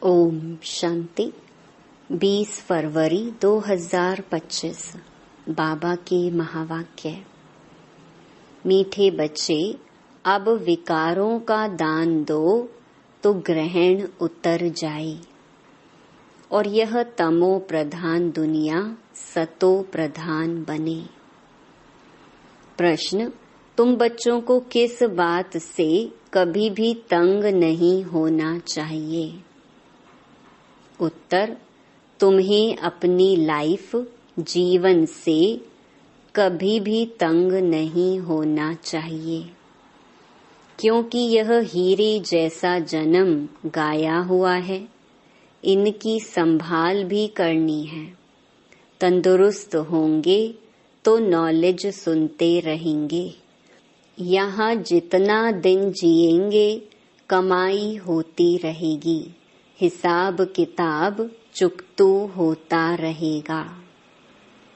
ओम शांति। 20 फरवरी 2025 बाबा के महावाक्य। मीठे बच्चे, अब विकारों का दान दो तो ग्रहण उतर जाए और यह तमो प्रधान दुनिया सतो प्रधान बने। प्रश्न: तुम बच्चों को किस बात से कभी भी तंग नहीं होना चाहिए? उत्तर: तुम्हें अपनी लाइफ जीवन से कभी भी तंग नहीं होना चाहिए, क्योंकि यह हीरे जैसा जन्म गाया हुआ है। इनकी संभाल भी करनी है। तंदुरुस्त होंगे तो नॉलेज सुनते रहेंगे। यहाँ जितना दिन जिएंगे कमाई होती रहेगी, हिसाब किताब चुकतू होता रहेगा।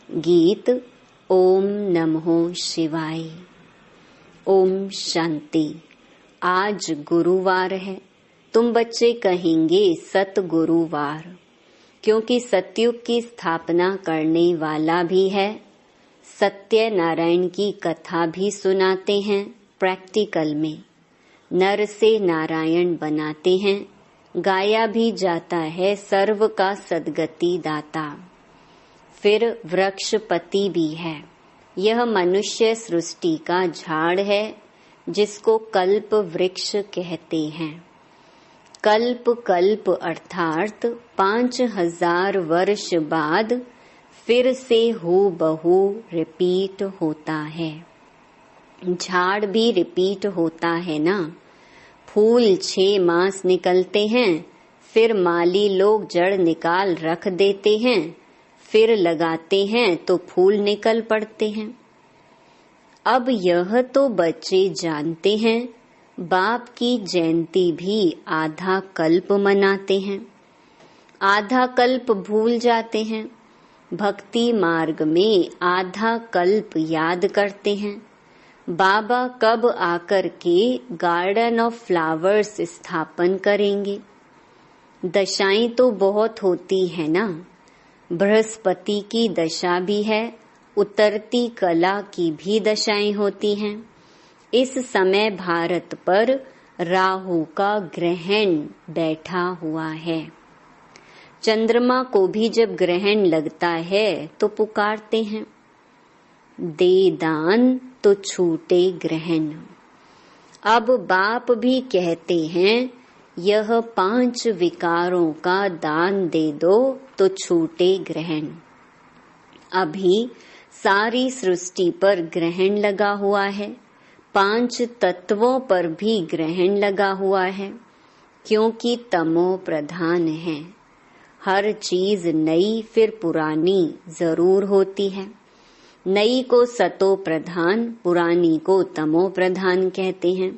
गीत। ओम नमो शिवाय। ओम शांति। आज गुरुवार है। तुम बच्चे कहेंगे सतगुरुवार, क्योंकि सतयुग की स्थापना करने वाला भी है। सत्यनारायण की कथा भी सुनाते हैं। प्रैक्टिकल में नर से नारायण बनाते हैं। गाया भी जाता है सर्व का सद्गति दाता। फिर वृक्षपति भी है। यह मनुष्य सृष्टि का झाड़ है, जिसको कल्प वृक्ष कहते हैं। कल्प कल्प अर्थात 5000 वर्ष बाद फिर से हूबहू रिपीट होता है। झाड़ भी रिपीट होता है ना। फूल 6 मास निकलते हैं, फिर माली लोग जड़ निकाल रख देते हैं, फिर लगाते हैं तो फूल निकल पड़ते हैं। अब यह तो बच्चे जानते हैं, बाप की जयंती भी आधा कल्प मनाते हैं, आधा कल्प भूल जाते हैं। भक्ति मार्ग में आधा कल्प याद करते हैं। बाबा कब आकर के गार्डन ऑफ फ्लावर्स स्थापन करेंगे? दशाएं तो बहुत होती है ना। बृहस्पति की दशा भी है, उतरती कला की भी दशाएं होती हैं। इस समय भारत पर राहु का ग्रहण बैठा हुआ है। चंद्रमा को भी जब ग्रहण लगता है तो पुकारते हैं, दे दान तो छूटे ग्रहण। अब बाप भी कहते हैं, यह 5 विकारों का दान दे दो तो छूटे ग्रहण। अभी सारी सृष्टि पर ग्रहण लगा हुआ है। 5 तत्वों पर भी ग्रहण लगा हुआ है, क्योंकि तमो प्रधान है। हर चीज नई फिर पुरानी जरूर होती है। नई को सतो प्रधान, पुरानी को तमो प्रधान कहते हैं।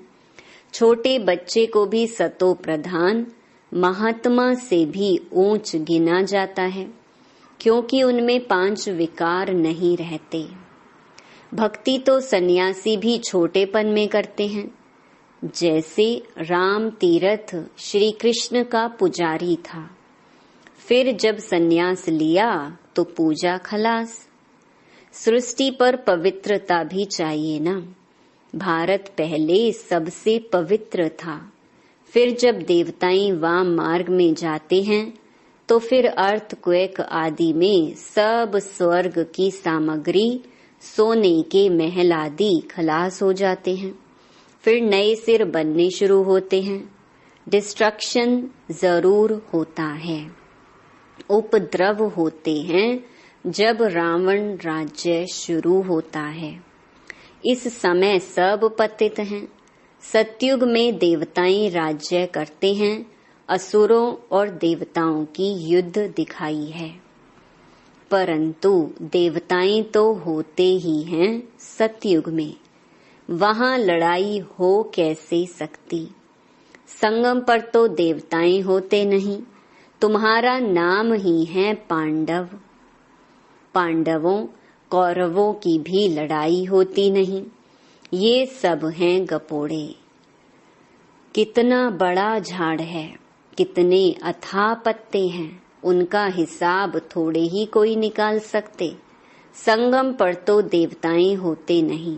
छोटे बच्चे को भी सतो प्रधान, महात्मा से भी ऊंच गिना जाता है, क्योंकि उनमें 5 विकार नहीं रहते। भक्ति तो सन्यासी भी छोटेपन में करते हैं। जैसे राम तीरथ श्री कृष्ण का पुजारी था, फिर जब सन्यास लिया तो पूजा खलास। सृष्टि पर पवित्रता भी चाहिए ना। भारत पहले सबसे पवित्र था, फिर जब देवताएं वाम मार्ग में जाते हैं तो फिर अर्थक्वेक आदि में सब स्वर्ग की सामग्री, सोने के महल आदि खलास हो जाते हैं। फिर नए सिर बनने शुरू होते हैं। डिस्ट्रक्शन जरूर होता है। उपद्रव होते हैं जब रावण राज्य शुरू होता है। इस समय सब पतित हैं। सतयुग में देवताएं राज्य करते हैं। असुरों और देवताओं की युद्ध दिखाई है, परंतु देवताएं तो होते ही हैं सतयुग में। वहां लड़ाई हो कैसे सकती? संगम पर तो देवताएं होते नहीं। तुम्हारा नाम ही है पांडव। पांडवों कौरवों की भी लड़ाई होती नहीं। ये सब हैं गपोड़े। कितना बड़ा झाड़ है, कितने अथाह पत्ते हैं, उनका हिसाब थोड़े ही कोई निकाल सकते। संगम पर तो देवताएं होते नहीं।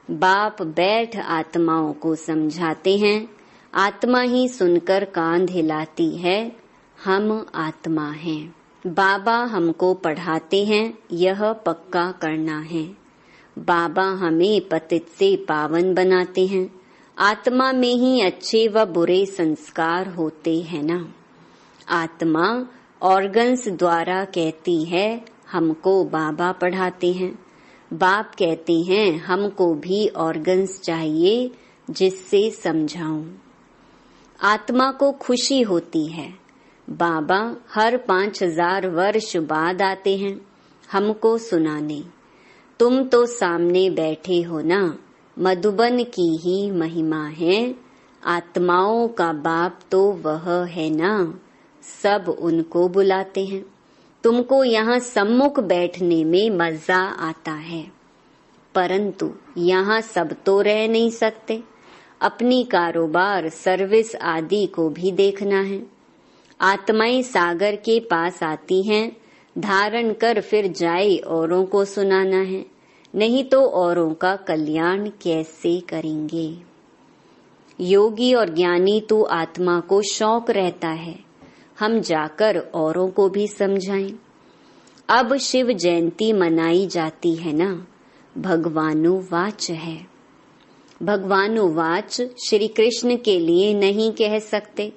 बाप बैठ आत्माओं को समझाते हैं, आत्मा ही सुनकर कान हिलाती है, हम आत्मा हैं। बाबा हमको पढ़ाते हैं, यह पक्का करना है। बाबा हमें पतित से पावन बनाते हैं। आत्मा में ही अच्छे व बुरे संस्कार होते हैं ना। आत्मा ऑर्गन्स द्वारा कहती है, हमको बाबा पढ़ाते हैं। बाप कहते हैं, हमको भी ऑर्गन्स चाहिए जिससे समझाऊं। आत्मा को खुशी होती है। बाबा हर 5000 वर्ष बाद आते हैं हमको सुनाने। तुम तो सामने बैठे हो ना, मधुबन की ही महिमा है। आत्माओं का बाप तो वह है ना, सब उनको बुलाते हैं। तुमको यहाँ सम्मुख बैठने में मजा आता है, परंतु यहाँ सब तो रह नहीं सकते। अपनी कारोबार, सर्विस आदि को भी देखना है। आत्माएं सागर के पास आती हैं, धारण कर फिर जाए औरों को सुनाना है, नहीं तो औरों का कल्याण कैसे करेंगे। योगी और ज्ञानी तो आत्मा को शौक रहता है, हम जाकर औरों को भी समझाएं। अब शिव जयंती मनाई जाती है ना, भगवानुवाच है। भगवानुवाच श्री कृष्ण के लिए नहीं कह सकते,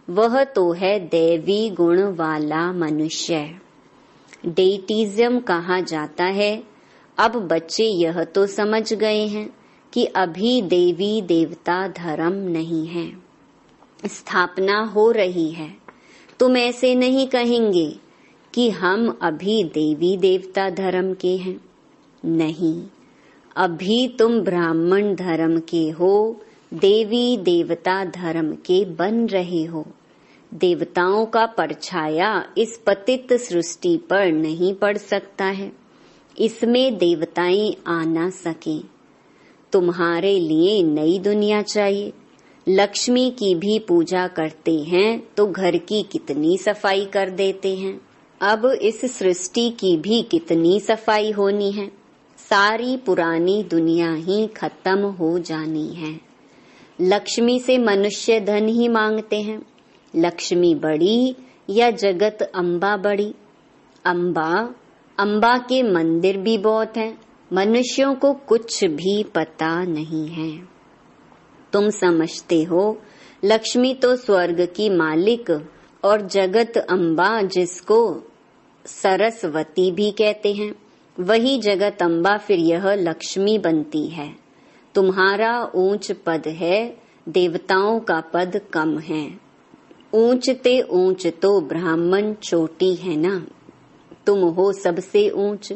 वह तो है दैवी गुण वाला मनुष्य। डेटिज्म कहा जाता है। अब बच्चे यह तो समझ गए हैं कि अभी देवी देवता धर्म नहीं है, स्थापना हो रही है। तुम ऐसे नहीं कहेंगे कि हम अभी देवी देवता धर्म के हैं। नहीं, अभी तुम ब्राह्मण धर्म के हो, देवी देवता धर्म के बन रहे हो। देवताओं का परछाया इस पतित सृष्टि पर नहीं पड़ सकता है, इसमें देवताएं आ ना सके। तुम्हारे लिए नई दुनिया चाहिए। लक्ष्मी की भी पूजा करते हैं तो घर की कितनी सफाई कर देते हैं। अब इस सृष्टि की भी कितनी सफाई होनी है। सारी पुरानी दुनिया ही खत्म हो जानी है। लक्ष्मी से मनुष्य धन ही मांगते हैं। लक्ष्मी बड़ी या जगत अम्बा बड़ी? अम्बा के मंदिर भी बहुत हैं, मनुष्यों को कुछ भी पता नहीं है। तुम समझते हो लक्ष्मी तो स्वर्ग की मालिक और जगत अम्बा, जिसको सरस्वती भी कहते हैं, वही जगत अम्बा फिर यह लक्ष्मी बनती है। तुम्हारा ऊंच पद है, देवताओं का पद कम है। ऊंचते ऊंच तो ब्राह्मण चोटी है ना, तुम हो सबसे ऊंच।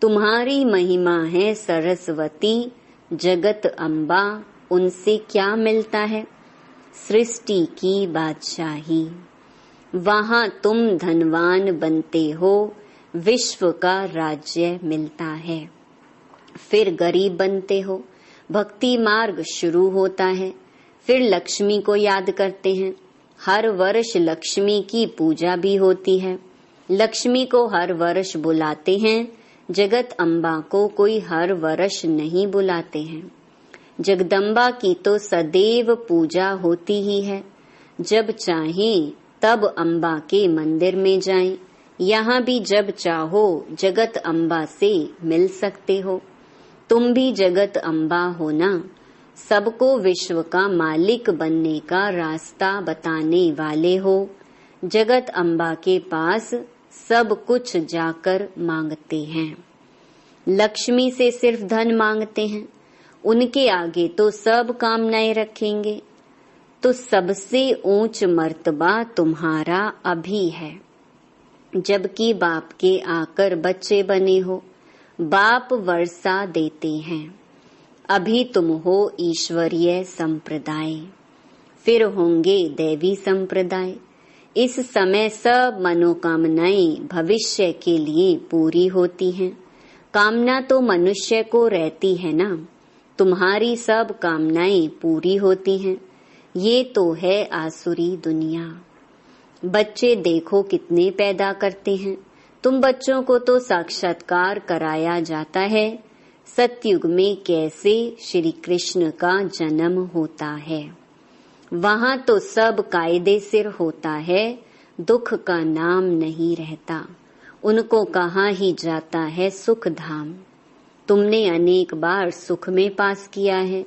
तुम्हारी महिमा है सरस्वती, जगत अम्बा, उनसे क्या मिलता है? सृष्टि की बादशाही। वहां तुम धनवान बनते हो, विश्व का राज्य मिलता है। फिर गरीब बनते हो, भक्ति मार्ग शुरू होता है। फिर लक्ष्मी को याद करते हैं। हर वर्ष लक्ष्मी की पूजा भी होती है। लक्ष्मी को हर वर्ष बुलाते हैं, जगत अम्बा को कोई हर वर्ष नहीं बुलाते हैं। जगदम्बा की तो सदैव पूजा होती ही है। जब चाहें तब अम्बा के मंदिर में जाएं। यहाँ भी जब चाहो जगत अम्बा से मिल सकते हो। तुम भी जगत अम्बा हो ना, सबको विश्व का मालिक बनने का रास्ता बताने वाले हो। जगत अम्बा के पास सब कुछ जाकर मांगते हैं। लक्ष्मी से सिर्फ धन मांगते हैं, उनके आगे तो सब कामनाएं रखेंगे। तो सबसे ऊंच मर्तबा तुम्हारा अभी है, जबकि बाप के आकर बच्चे बने हो। बाप वर्षा देते हैं। अभी तुम हो ईश्वरीय संप्रदाय, फिर होंगे दैवी संप्रदाय। इस समय सब मनोकामनाएं भविष्य के लिए पूरी होती हैं। कामना तो मनुष्य को रहती है ना, तुम्हारी सब कामनाएं पूरी होती हैं। ये तो है आसुरी दुनिया। बच्चे देखो कितने पैदा करते हैं। तुम बच्चों को तो साक्षात्कार कराया जाता है सतयुग में कैसे श्री कृष्ण का जन्म होता है। वहाँ तो सब कायदे सिर होता है, दुख का नाम नहीं रहता। उनको कहाँ ही जाता है सुख धाम। तुमने अनेक बार सुख में पास किया है,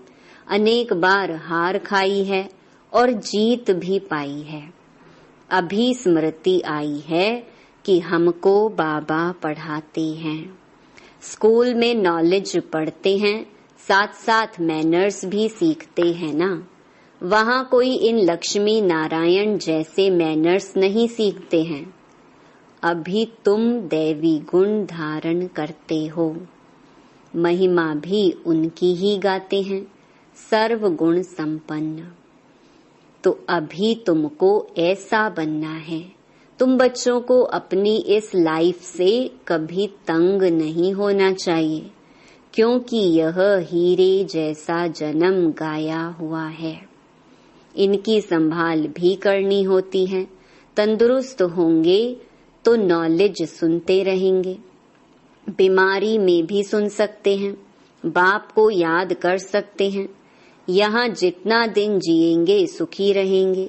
अनेक बार हार खाई है और जीत भी पाई है। अभी स्मृति आई है कि हमको बाबा पढ़ाते हैं। स्कूल में नॉलेज पढ़ते हैं, साथ साथ मैनर्स भी सीखते हैं ना। वहाँ कोई इन लक्ष्मी नारायण जैसे मैनर्स नहीं सीखते हैं। अभी तुम दैवी गुण धारण करते हो, महिमा भी उनकी ही गाते हैं, सर्व गुण संपन्न। तो अभी तुमको ऐसा बनना है। तुम बच्चों को अपनी इस लाइफ से कभी तंग नहीं होना चाहिए, क्योंकि यह हीरे जैसा जन्म गाया हुआ है। इनकी संभाल भी करनी होती है। तंदुरुस्त होंगे तो नॉलेज सुनते रहेंगे, बीमारी में भी सुन सकते हैं, बाप को याद कर सकते हैं। यहाँ जितना दिन जिएंगे सुखी रहेंगे,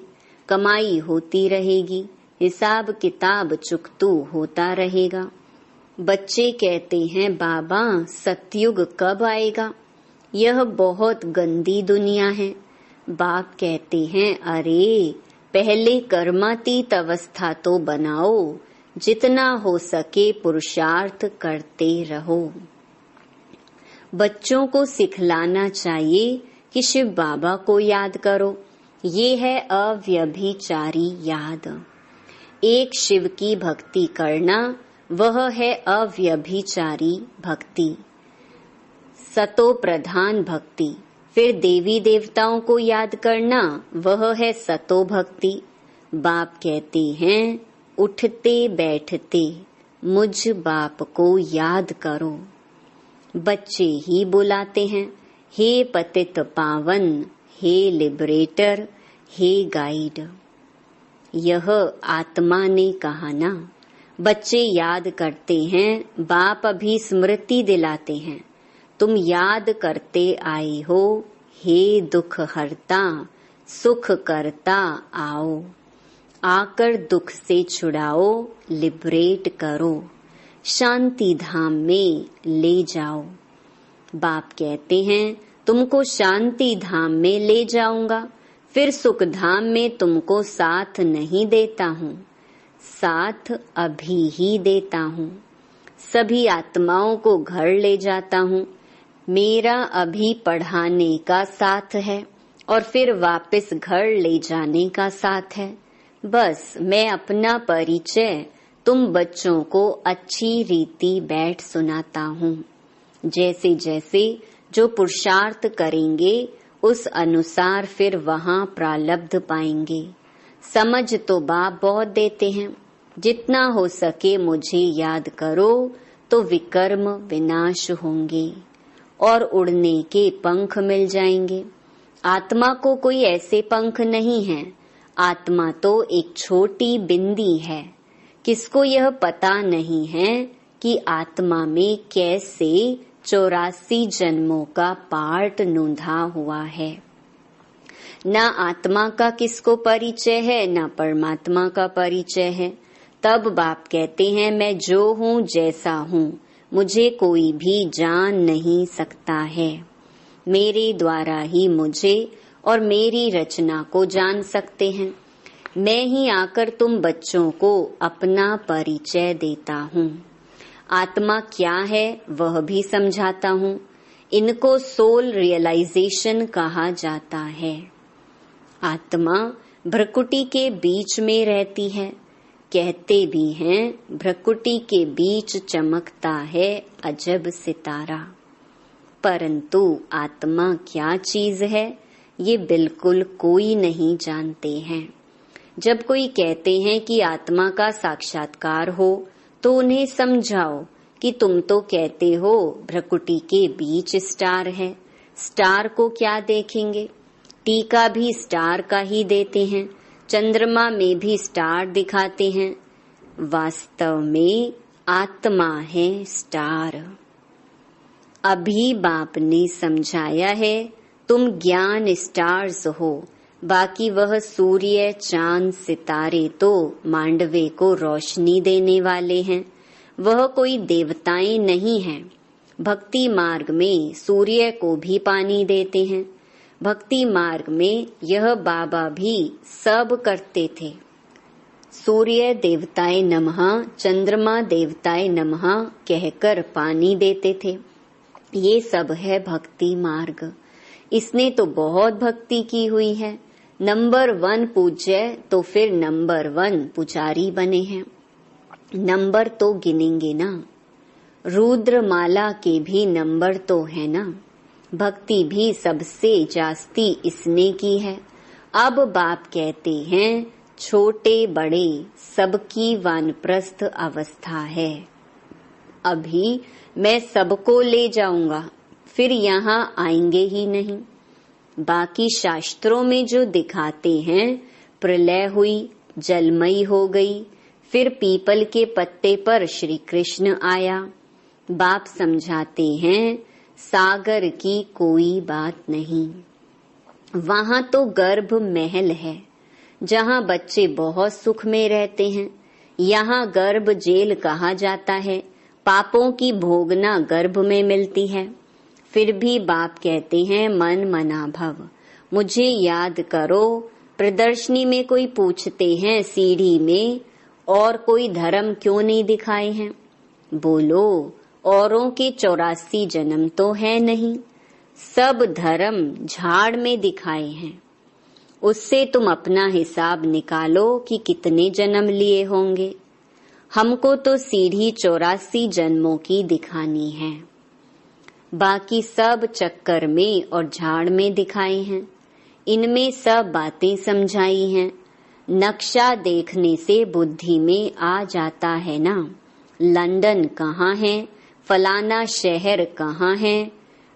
कमाई होती रहेगी, हिसाब किताब चुकतू होता रहेगा। बच्चे कहते हैं बाबा सतयुग कब आएगा, यह बहुत गंदी दुनिया है। बाप कहते हैं अरे पहले कर्मातीत अवस्था तो बनाओ, जितना हो सके पुरुषार्थ करते रहो। बच्चों को सिखलाना चाहिए कि शिव बाबा को याद करो। ये है अव्यभिचारी याद। एक शिव की भक्ति करना वह है अव्यभिचारी भक्ति, सतो प्रधान भक्ति। फिर देवी देवताओं को याद करना वह है सतो भक्ति। बाप कहते हैं उठते बैठते मुझ बाप को याद करो। बच्चे ही बुलाते हैं हे पतित पावन, हे लिबरेटर, हे गाइड। यह आत्मा ने कहा ना। बच्चे याद करते हैं, बाप अभी स्मृति दिलाते हैं। तुम याद करते आए हो हे दुख हरता, सुख करता आओ। आकर दुख से छुड़ाओ, लिबरेट करो, शांति धाम में ले जाओ। बाप कहते हैं तुमको शांति धाम में ले जाऊंगा, फिर सुख धाम में तुमको साथ नहीं देता हूँ, साथ अभी ही देता हूँ। सभी आत्माओं को घर ले जाता हूँ। मेरा अभी पढ़ाने का साथ है और फिर वापस घर ले जाने का साथ है। बस मैं अपना परिचय तुम बच्चों को अच्छी रीति बैठ सुनाता हूँ। जैसे जैसे जो पुरुषार्थ करेंगे उस अनुसार फिर वहाँ प्रालब्ध पाएंगे। समझ तो बाप बहुत देते हैं। जितना हो सके मुझे याद करो तो विकर्म विनाश होंगे और उड़ने के पंख मिल जाएंगे। आत्मा को कोई ऐसे पंख नहीं है। आत्मा तो एक छोटी बिंदी है। किसको यह पता नहीं है कि आत्मा में कैसे 84 जन्मों का पार्ट नूंधा हुआ है। न आत्मा का किसको परिचय है, न परमात्मा का परिचय है। तब बाप कहते हैं मैं जो हूँ जैसा हूँ, मुझे कोई भी जान नहीं सकता है। मेरे द्वारा ही मुझे और मेरी रचना को जान सकते हैं। मैं ही आकर तुम बच्चों को अपना परिचय देता हूँ। आत्मा क्या है वह भी समझाता हूँ। इनको सोल रियलाइजेशन कहा जाता है। आत्मा भ्रकुटी के बीच में रहती है। कहते भी हैं भ्रकुटी के बीच चमकता है अजब सितारा। परंतु आत्मा क्या चीज है ये बिल्कुल कोई नहीं जानते हैं। जब कोई कहते हैं कि आत्मा का साक्षात्कार हो तो उन्हें समझाओ कि तुम तो कहते हो भ्रकुटी के बीच स्टार है, स्टार को क्या देखेंगे। टीका भी स्टार का ही देते हैं। चंद्रमा में भी स्टार दिखाते हैं, वास्तव में आत्मा है स्टार। अभी बाप ने समझाया है, तुम ज्ञान स्टार्स हो, बाकी वह सूर्य चांद सितारे तो मांडवे को रोशनी देने वाले हैं, वह कोई देवताएं नहीं हैं। भक्ति मार्ग में सूर्य को भी पानी देते हैं, भक्ति मार्ग में यह बाबा भी सब करते थे। सूर्य देवताए नमः, चंद्रमा देवताए नमः कहकर पानी देते थे। ये सब है भक्ति मार्ग। इसने तो बहुत भक्ति की हुई है। नंबर 1 पूज्य तो फिर नंबर 1 पुजारी बने हैं। नंबर तो गिनेंगे ना, रुद्रमाला के भी नंबर तो है ना। भक्ति भी सबसे जास्ती इसने की है। अब बाप कहते हैं, छोटे बड़े सबकी वानप्रस्थ अवस्था है। अभी मैं सबको ले जाऊंगा, फिर यहाँ आएंगे ही नहीं। बाकी शास्त्रों में जो दिखाते हैं, प्रलय हुई, जलमयी हो गई, फिर पीपल के पत्ते पर श्री कृष्ण आया। बाप समझाते हैं, सागर की कोई बात नहीं। वहां तो गर्भ महल है, जहां बच्चे बहुत सुख में रहते हैं। यहाँ गर्भ जेल कहा जाता है, पापों की भोगना गर्भ में मिलती है। फिर भी बाप कहते हैं, मन मना भव, मुझे याद करो। प्रदर्शनी में कोई पूछते हैं, सीढ़ी में और कोई धर्म क्यों नहीं दिखाए हैं? बोलो, औरों के 84 जन्म तो है नहीं, सब धर्म झाड़ में दिखाए हैं। उससे तुम अपना हिसाब निकालो कि कितने जन्म लिए होंगे। हमको तो सीढ़ी 84 जन्मों की दिखानी है, बाकी सब चक्कर में और झाड़ में दिखाए हैं। इनमें सब बातें समझाई हैं। नक्शा देखने से बुद्धि में आ जाता है ना, लंदन कहाँ है, फलाना शहर कहाँ है।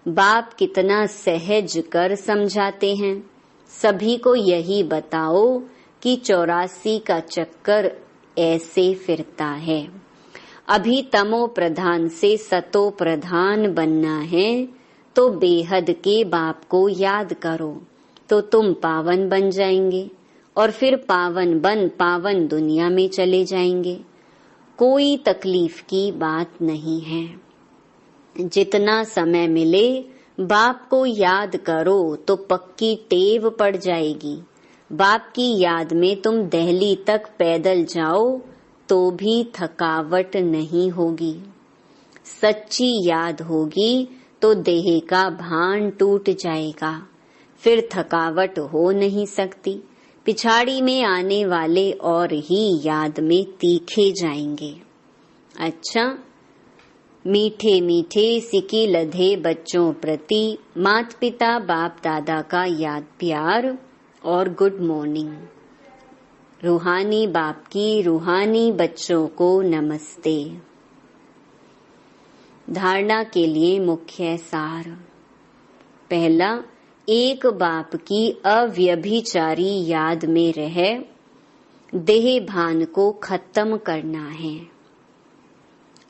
बाप कितना सहज कर समझाते हैं। सभी को यही बताओ कि 84 का चक्कर ऐसे फिरता है। अभी तमो प्रधान से सतो प्रधान बनना है, तो बेहद के बाप को याद करो, तो तुम पावन बन जाएंगे और फिर पावन बन पावन दुनिया में चले जाएंगे। कोई तकलीफ की बात नहीं है। जितना समय मिले बाप को याद करो तो पक्की टेव पड़ जाएगी। बाप की याद में तुम दिल्ली तक पैदल जाओ तो भी थकावट नहीं होगी। सच्ची याद होगी तो देह का भान टूट जाएगा, फिर थकावट हो नहीं सकती। पिछाड़ी में आने वाले और ही याद में तीखे जाएंगे। अच्छा, मीठे मीठे सिकी लधे बच्चों प्रति माता पिता बाप दादा का याद प्यार और गुड मॉर्निंग। रूहानी बाप की रूहानी बच्चों को नमस्ते। धारणा के लिए मुख्य सार। पहला, एक बाप की अव्यभिचारी याद में रह देह भान को खत्म करना है।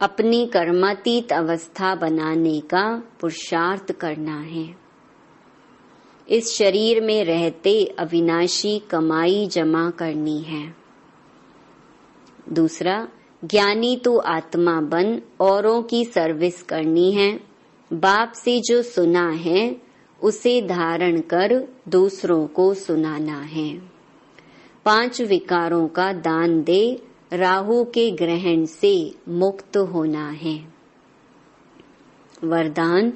अपनी कर्मातीत अवस्था बनाने का पुरुषार्थ करना है। इस शरीर में रहते अविनाशी कमाई जमा करनी है। दूसरा, ज्ञानी तो आत्मा बन औरों की सर्विस करनी है। बाप से जो सुना है उसे धारण कर दूसरों को सुनाना है। 5 विकारों का दान दे राहु के ग्रहण से मुक्त होना है। वरदान,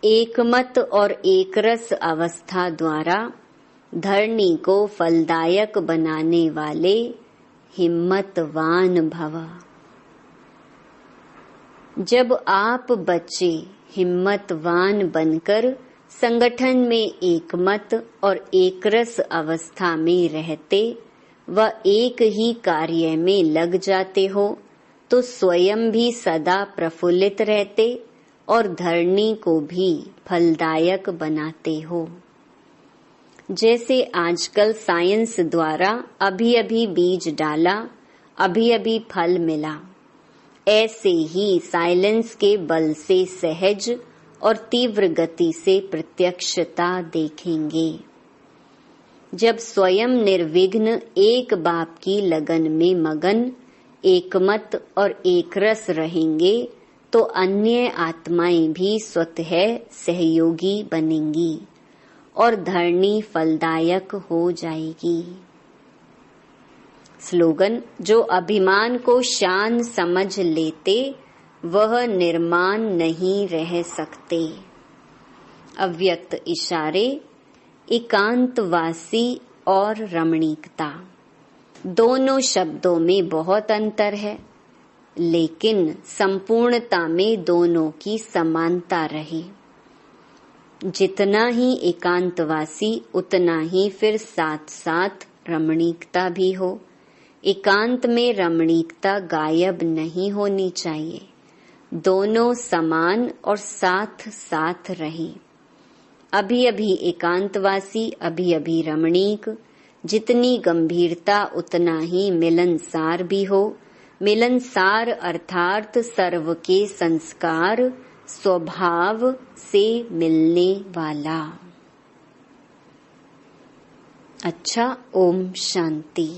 एकमत और एकरस अवस्था द्वारा धरणी को फलदायक बनाने वाले हिम्मतवान भव। जब आप बच्चे हिम्मतवान बनकर संगठन में एकमत और एकरस अवस्था में रहते व एक ही कार्य में लग जाते हो तो स्वयं भी सदा प्रफुल्लित रहते और धरणी को भी फलदायक बनाते हो। जैसे आजकल साइंस द्वारा अभी अभी बीज डाला, अभी अभी फल मिला, ऐसे ही साइलेंस के बल से सहज और तीव्र गति से प्रत्यक्षता देखेंगे। जब स्वयं निर्विघ्न एक बाप की लगन में मगन, एकमत और एकरस रहेंगे तो अन्य आत्माएं भी स्वतः सहयोगी बनेंगी और धरनी फलदायक हो जाएगी। स्लोगन: जो अभिमान को शान समझ लेते वह निर्माण नहीं रह सकते। अव्यक्त इशारे, एकांतवासी और रमणीकता, दोनों शब्दों में बहुत अंतर है, लेकिन संपूर्णता में दोनों की समानता रही। जितना ही एकांतवासी उतना ही फिर साथ साथ रमणीकता भी हो। एकांत में रमणीकता गायब नहीं होनी चाहिए, दोनों समान और साथ साथ रहे। अभी अभी एकांतवासी, अभी अभी रमणीक, जितनी गंभीरता उतना ही मिलनसार भी हो। मिलनसार अर्थात सर्व के संस्कार स्वभाव से मिलने वाला। अच्छा, ओम शांति।